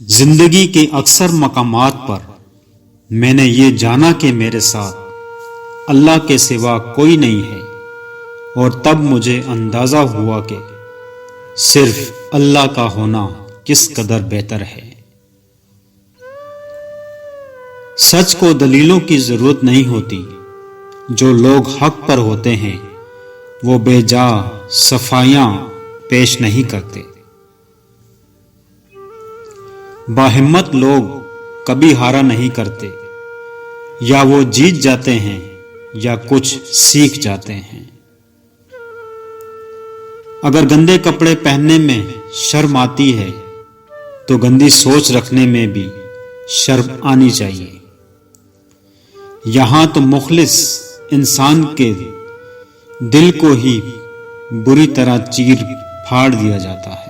जिंदगी के अक्सर मकामात पर मैंने ये जाना कि मेरे साथ अल्लाह के सिवा कोई नहीं है, और तब मुझे अंदाजा हुआ कि सिर्फ अल्लाह का होना किस कदर बेहतर है। सच को दलीलों की जरूरत नहीं होती। जो लोग हक पर होते हैं वो बेजा सफाइयां पेश नहीं करते। बाहिम्मत लोग कभी हारा नहीं करते, या वो जीत जाते हैं या कुछ सीख जाते हैं। अगर गंदे कपड़े पहनने में शर्म आती है तो गंदी सोच रखने में भी शर्म आनी चाहिए। यहां तो मुखलिस इंसान के दिल को ही बुरी तरह चीर फाड़ दिया जाता है।